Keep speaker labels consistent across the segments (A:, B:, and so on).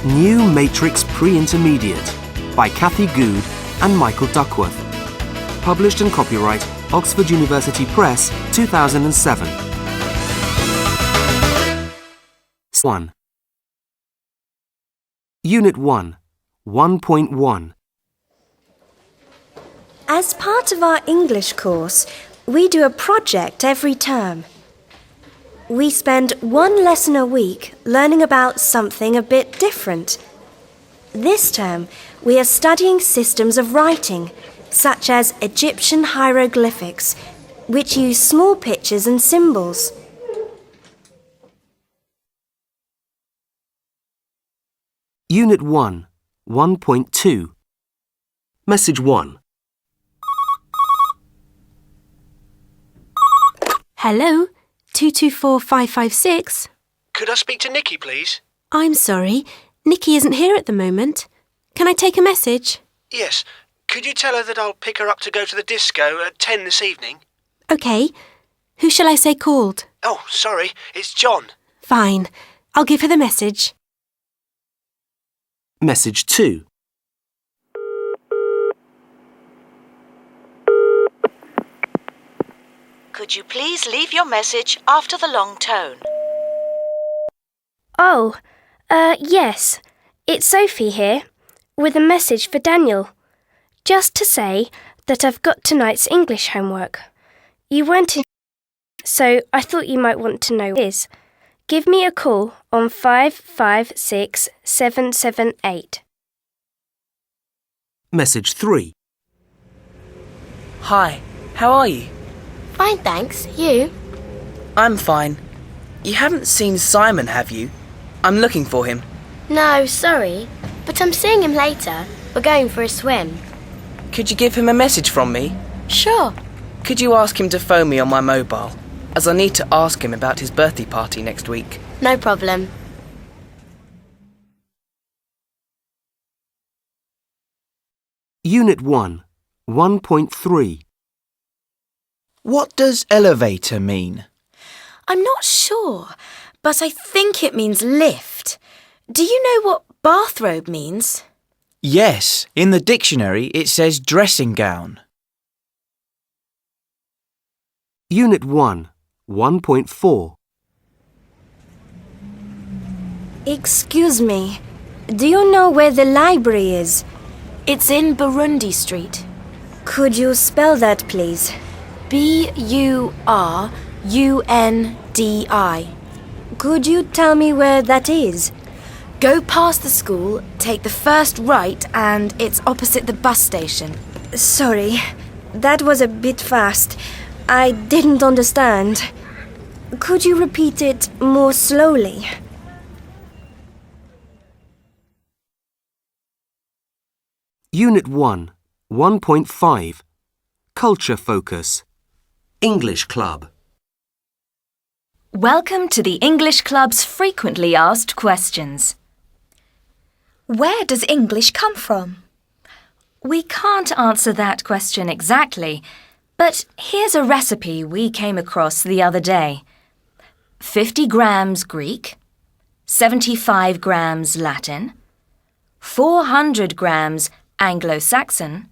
A: New Matrix Pre-Intermediate by Kathy Good and Michael Duckworth. Published and copyright Oxford University Press, 2007. 1. Unit 1, 1.1.
B: As part of our English course, we do a project every term. We spend one lesson a week learning about something a bit different. This term, we are studying systems of writing, such as Egyptian hieroglyphics, which use small pictures and symbols.
A: Unit 1, 1.2. Message 1.
C: Hello, 224556.
D: Could I speak to Nikki, please?
C: I'm sorry, Nikki isn't here at the moment. Can I take a message?
D: Yes. Could you tell her that I'll pick her up to go to the disco at 10 this evening?
C: OK. Who shall I say called?
D: Oh, sorry, it's John.
C: Fine. I'll give her the message.
A: Message 2.
E: Could you please leave your message after the long tone?
F: Oh, yes. It's Sophie here, with a message for Daniel. Just to say that I've got tonight's English homework. You weren't in, so I thought you might want to know what it is. Give me a call on 556 778.
A: Message 3.
G: Hi, how are you?
H: Fine, thanks. You?
G: I'm fine. You haven't seen Simon, have you? I'm looking for him.
H: No, sorry. But I'm seeing him later. We're going for a swim.
G: Could you give him a message from me?
H: Sure.
G: Could you ask him to phone me on my mobile, as I need to ask him about his birthday party next week?
H: No problem.
A: Unit 1, 1.3.
I: What does elevator mean?
J: I'm not sure, but I think it means lift. Do you know what bathrobe means?
I: Yes, in the dictionary it says dressing gown.
A: Unit 1, 1.4.
B: Excuse me, do you know where the library is?
J: It's in Burundi Street.
B: Could you spell that, please?
J: Burundi.
B: Could you tell me where that is?
J: Go past the school, take the first right, and it's opposite the bus station.
B: Sorry, that was a bit fast. I didn't understand. Could you repeat it more slowly?
A: Unit 1, 1.5. Culture Focus. English Club.
K: Welcome to the English Club's frequently asked questions.
L: Where does English come from?
K: We can't answer that question exactly, but here's a recipe we came across the other day. 50 grams Greek, 75 grams Latin, 400 grams Anglo-Saxon,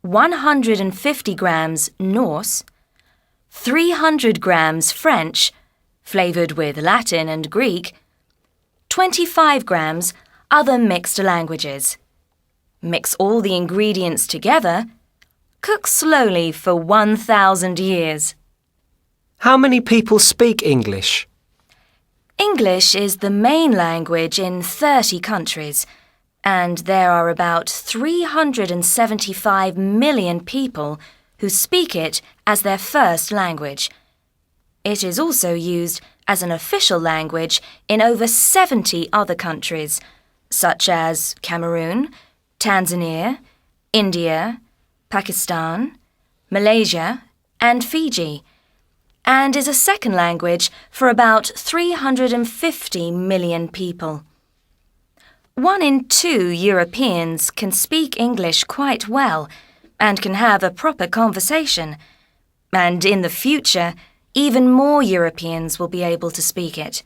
K: 150 grams Norse, 300 grams French, flavoured with Latin and Greek, 25 grams other mixed languages. Mix all the ingredients together. Cook slowly for 1,000 years.
D: How many people speak English?
K: English is the main language in 30 countries, and there are about 375 million people who speak it as their first language. It is also used as an official language in over 70 other countries, such as Cameroon, Tanzania, India, Pakistan, Malaysia, and Fiji, and is a second language for about 350 million people. 1 in 2 Europeans can speak English quite well and can have a proper conversation, and in the future, even more Europeans will be able to speak it.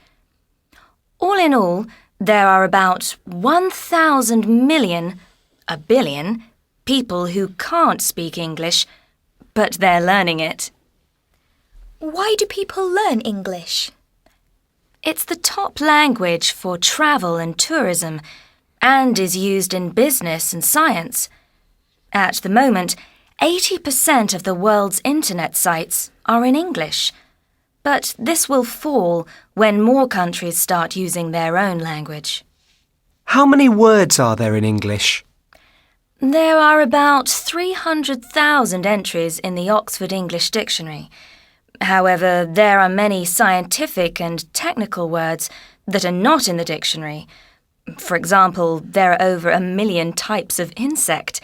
K: All in all, There are about 1,000 million, a billion, people who can't speak English, but they're learning it.
L: Why do people learn English?
K: It's the top language for travel and tourism, and is used in business and science. At the moment, 80% of the world's internet sites are in English. But this will fall when more countries start using their own language.
A: How many words are there in English?
K: There are about 300,000 entries in the Oxford English Dictionary. However, there are many scientific and technical words that are not in the dictionary. For example, there are over 1 million types of insect.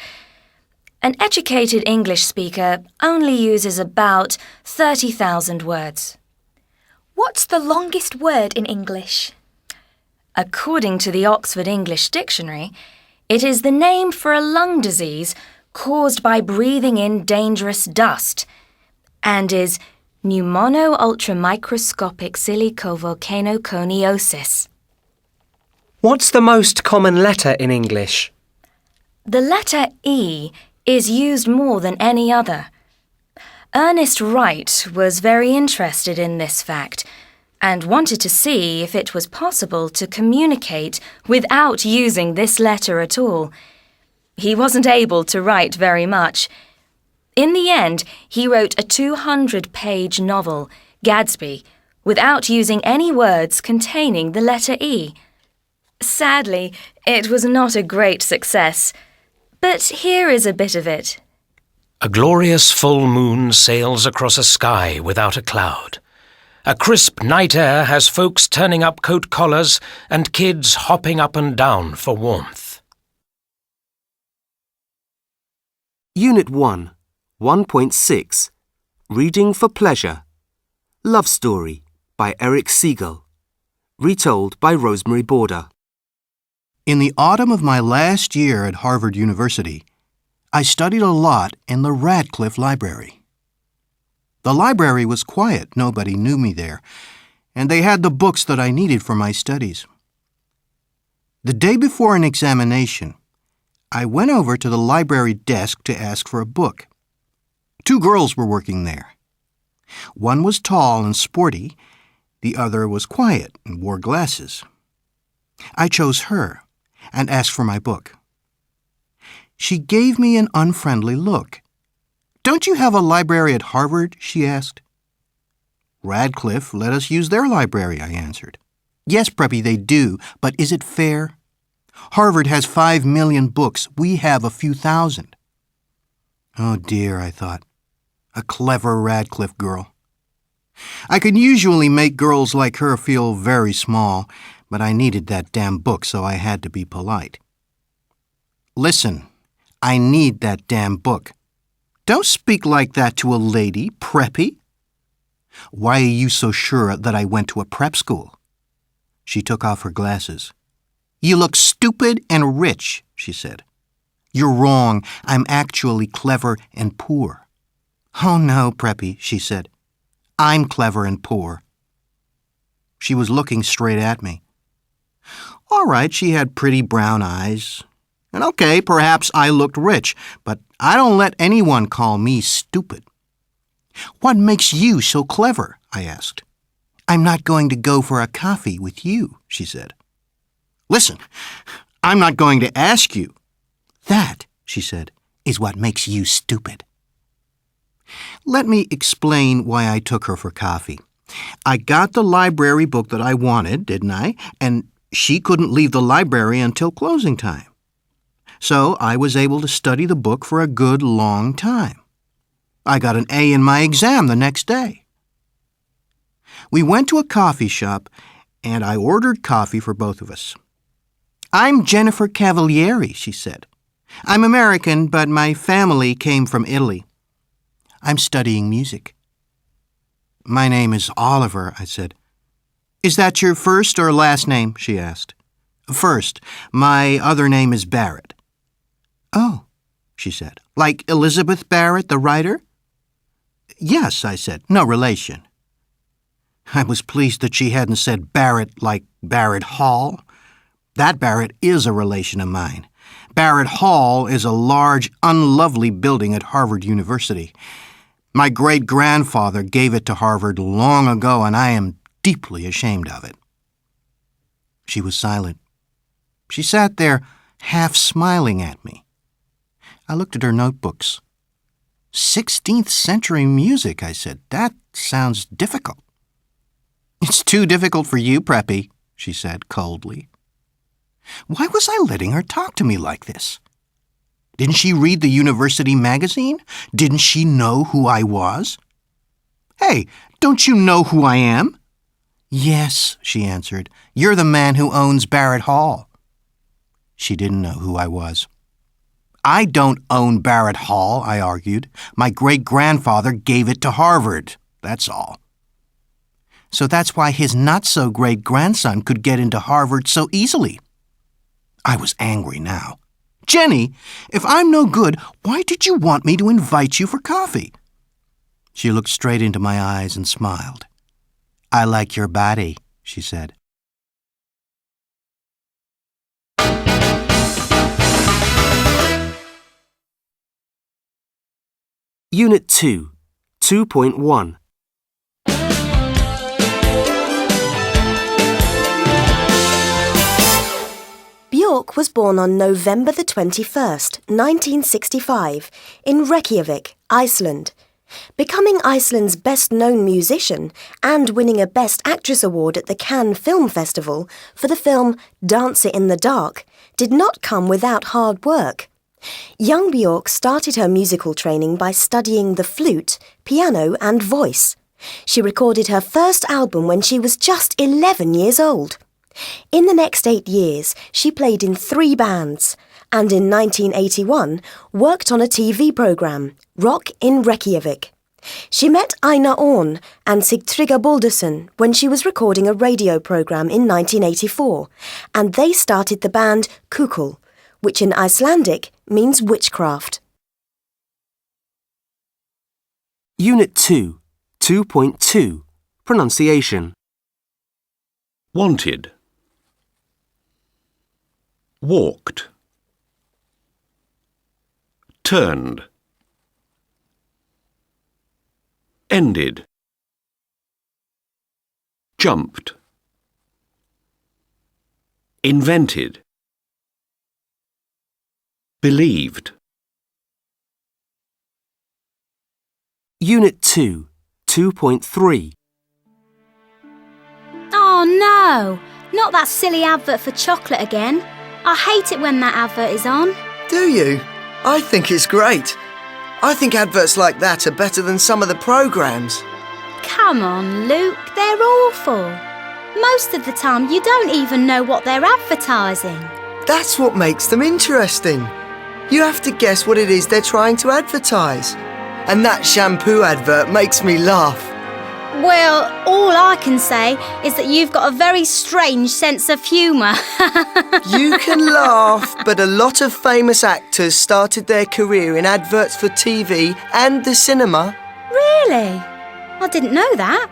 K: An educated English speaker only uses about 30,000 words.
L: What's the longest word in English?
K: According to the Oxford English Dictionary, it is the name for a lung disease caused by breathing in dangerous dust and is pneumono-ultramicroscopic silicovolcanoconiosis.
A: What's the most common letter in English?
K: The letter E is used more than any other. Ernest Wright was very interested in this fact and wanted to see if it was possible to communicate without using this letter at all. He wasn't able to write very much. In the end, he wrote a 200-page novel, Gadsby, without using any words containing the letter E. Sadly, it was not a great success, but here is a bit of it.
M: A glorious full moon sails across a sky without a cloud. A crisp night air has folks turning up coat collars and kids hopping up and down for warmth.
A: Unit 1, 1.6. Reading for Pleasure. Love Story by Eric Siegel. Retold by Rosemary Border.
N: In the autumn of my last year at Harvard University, I studied a lot in the Radcliffe Library. The library was quiet, nobody knew me there, and they had the books that I needed for my studies. The day before an examination, I went over to the library desk to ask for a book. 2 girls were working there. One was tall and sporty, the other was quiet and wore glasses. I chose her and asked for my book. She gave me an unfriendly look. "Don't you have a library at Harvard?" she asked. "Radcliffe let us use their library," I answered. "Yes, Preppy, they do, but is it fair? Harvard has 5 million books. We have a few thousand." Oh dear, I thought. A clever Radcliffe girl. I could usually make girls like her feel very small, but I needed that damn book, so I had to be polite. "Listen, I need that damn book." "Don't speak like that to a lady, Preppy." "Why are you so sure that I went to a prep school?" She took off her glasses. "You look stupid and rich," she said. "You're wrong. I'm actually clever and poor." "Oh no, Preppy," she said. "I'm clever and poor." She was looking straight at me. All right, she had pretty brown eyes. And okay, perhaps I looked rich, but I don't let anyone call me stupid. "What makes you so clever?" I asked. "I'm not going to go for a coffee with you," she said. "Listen, I'm not going to ask you." "That," she said, "is what makes you stupid." Let me explain why I took her for coffee. I got the library book that I wanted, didn't I? And she couldn't leave the library until closing time. So I was able to study the book for a good long time. I got an A in my exam the next day. We went to a coffee shop, and I ordered coffee for both of us. "I'm Jennifer Cavalieri," she said. "I'm American, but my family came from Italy. I'm studying music." "My name is Oliver," I said. "Is that your first or last name?" she asked. "First. My other name is Barrett." "Oh," she said. "Like Elizabeth Barrett, the writer?" "Yes," I said. "No relation." I was pleased that she hadn't said Barrett like Barrett Hall. That Barrett is a relation of mine. Barrett Hall is a large, unlovely building at Harvard University. My great-grandfather gave it to Harvard long ago, and I am deeply ashamed of it. She was silent. She sat there, half smiling at me. I looked at her notebooks. 16th century music, I said. That sounds difficult. It's too difficult for you, Preppy, she said coldly. Why was I letting her talk to me like this? Didn't she read the university magazine? Didn't she know who I was? Hey, don't you know who I am? Yes, she answered. You're the man who owns Barrett Hall. She didn't know who I was. I don't own Barrett Hall, I argued. My great-grandfather gave it to Harvard, that's all. So that's why his not-so-great-grandson could get into Harvard so easily. I was angry now. Jenny, if I'm no good, why did you want me to invite you for coffee? She looked straight into my eyes and smiled. I like your body, she said.
A: Unit 2, 2.1.
B: Björk was born on November the 21st, 1965, in Reykjavik, Iceland. Becoming Iceland's best-known musician and winning a Best Actress award at the Cannes Film Festival for the film Dancer in the Dark did not come without hard work. Young Björk started her musical training by studying the flute, piano and voice. She recorded her first album when she was just 11 years old. In the next 8 years, she played in 3 bands and in 1981 worked on a TV programme, Rock in Reykjavik. She met Einar Orn and Sigtrygga Baldursson when she was recording a radio programme in 1984, and they started the band Kukul, which in Icelandic means witchcraft.
A: Unit 2, 2.2. Pronunciation.
O: Wanted. Walked. Turned. Ended. Jumped. Invented. Believed.
A: Unit 2, 2.3.
P: Oh no! Not that silly advert for chocolate again. I hate it when that advert is on.
Q: Do you? I think it's great. I think adverts like that are better than some of the programmes.
P: Come on, Luke, they're awful. Most of the time you don't even know what they're advertising.
Q: That's what makes them interesting. You have to guess what it is they're trying to advertise. And that shampoo advert makes me laugh.
P: Well, all I can say is that you've got a very strange sense of humour.
Q: You can laugh, but a lot of famous actors started their career in adverts for TV and the cinema.
P: Really? I didn't know that.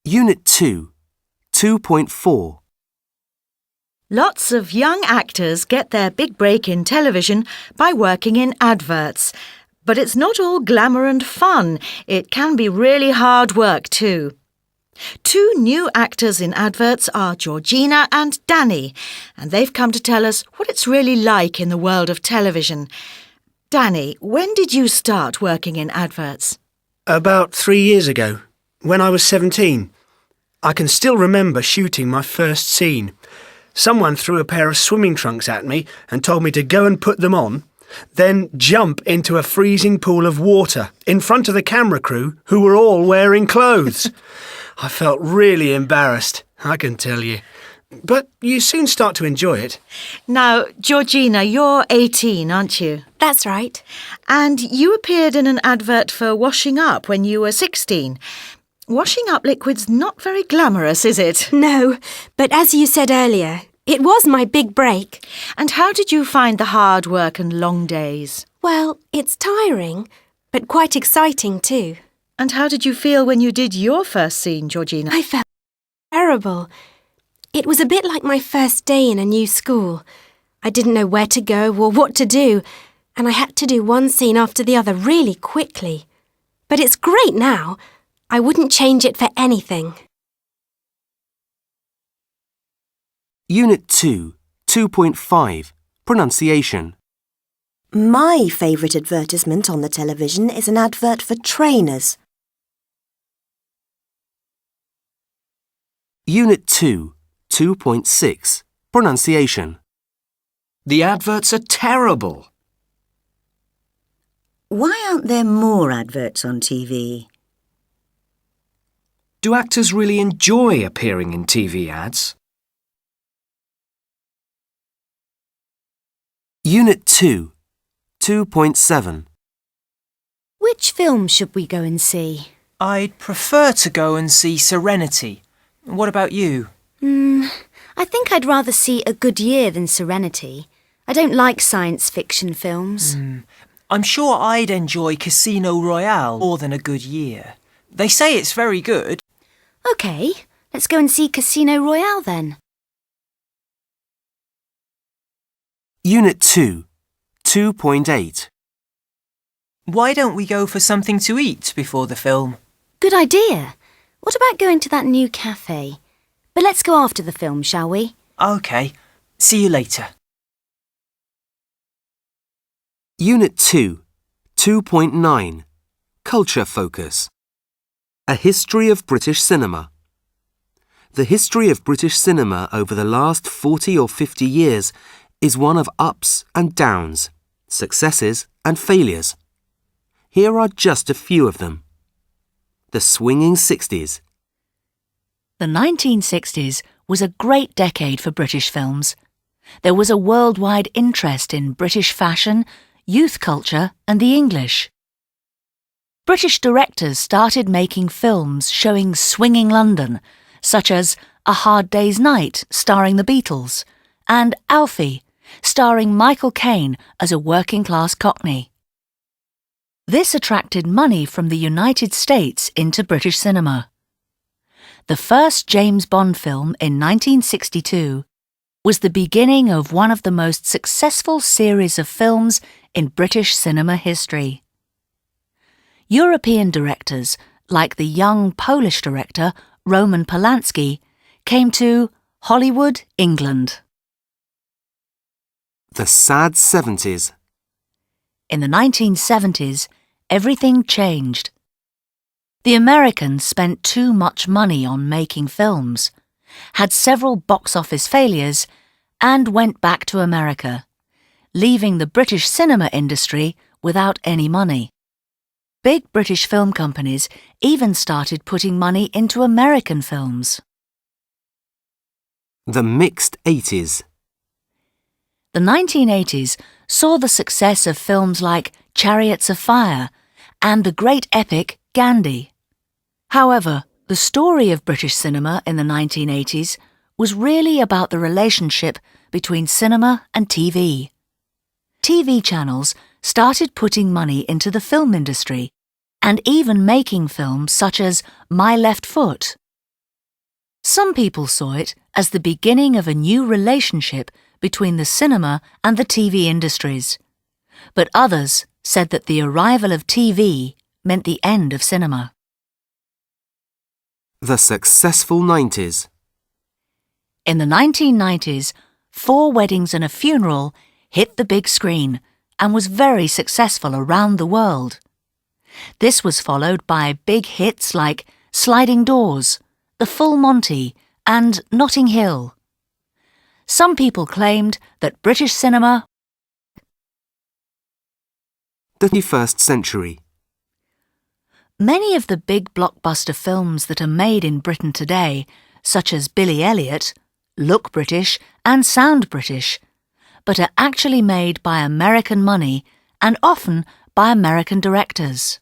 A: Unit 2, 2.4.
R: Lots of young actors get their big break in television by working in adverts. But it's not all glamour and fun. It can be really hard work too. 2 new actors in adverts are Georgina and Danny, and they've come to tell us what it's really like in the world of television. Danny, when did you start working in adverts?
D: About 3 years ago, when I was 17. I can still remember shooting my first scene. Someone threw a pair of swimming trunks at me and told me to go and put them on, then jump into a freezing pool of water in front of the camera crew who were all wearing clothes. I felt really embarrassed, I can tell you. But you soon start to enjoy it.
R: Now, Georgina, you're 18, aren't you?
C: That's right.
R: And you appeared in an advert for washing up when you were 16. Washing up liquid's not very glamorous, is it?
C: No, but as you said earlier, it was my big break.
R: And how did you find the hard work and long days?
C: Well, it's tiring, but quite exciting too.
R: And how did you feel when you did your first scene, Georgina?
C: I felt terrible. It was a bit like my first day in a new school. I didn't know where to go or what to do, and I had to do one scene after the other really quickly. But it's great now. I wouldn't change it for anything.
A: Unit 2, 2.5, Pronunciation.
S: My favourite advertisement on the television is an advert for trainers.
A: Unit 2, 2.6, Pronunciation.
I: The adverts are terrible.
T: Why aren't there more adverts on TV?
I: Do actors really enjoy appearing in TV ads?
A: Unit 2, 2.7.
L: Which film should we go and see?
U: I'd prefer to go and see Serenity. What about you?
L: I think I'd rather see A Good Year than Serenity. I don't like science fiction films.
U: I'm sure I'd enjoy Casino Royale more than A Good Year. They say it's very good.
L: OK, let's go and see Casino Royale then.
A: Unit 2, 2.8.
U: Why don't we go for something to eat before the film?
L: Good idea. What about going to that new cafe? But let's go after the film, shall we?
U: OK. See you later.
A: Unit 2, 2.9, Culture Focus. A History of British Cinema. The history of British cinema over the last 40 or 50 years is one of ups and downs, successes and failures. Here are just a few of them. The swinging 60s.
V: The 1960s was a great decade for British films. There was a worldwide interest in British fashion, youth culture and the English. British directors started making films showing swinging London, such as A Hard Day's Night starring the Beatles, and Alfie, starring Michael Caine as a working-class Cockney. This attracted money from the United States into British cinema. The first James Bond film in 1962 was the beginning of one of the most successful series of films in British cinema history. European directors, like the young Polish director Roman Polanski, came to Hollywood, England.
A: The sad 70s.
V: In the 1970s, everything changed. The Americans spent too much money on making films, had several box office failures, and went back to America, leaving the British cinema industry without any money. Big British film companies even started putting money into American films.
A: The mixed 80s.
V: The 1980s saw the success of films like Chariots of Fire and the great epic Gandhi. However, the story of British cinema in the 1980s was really about the relationship between cinema and TV. TV channels started putting money into the film industry and even making films such as My Left Foot. Some people saw it as the beginning of a new relationship between the cinema and the TV industries, but others said that the arrival of TV meant the end of cinema.
A: The successful 90s.
V: In the 1990s, Four Weddings and a Funeral hit the big screen and was very successful around the world. This was followed by big hits like Sliding Doors, The Full Monty and Notting Hill. Some people claimed that British cinema.
A: The 21st century.
V: Many of the big blockbuster films that are made in Britain today, such as Billy Elliot, look British and sound British, but are actually made by American money and often by American directors.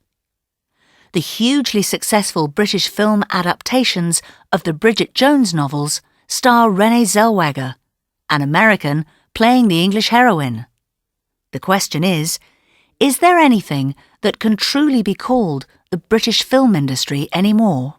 V: The hugely successful British film adaptations of the Bridget Jones novels star Renée Zellweger, an American playing the English heroine. The question is there anything that can truly be called the British film industry anymore?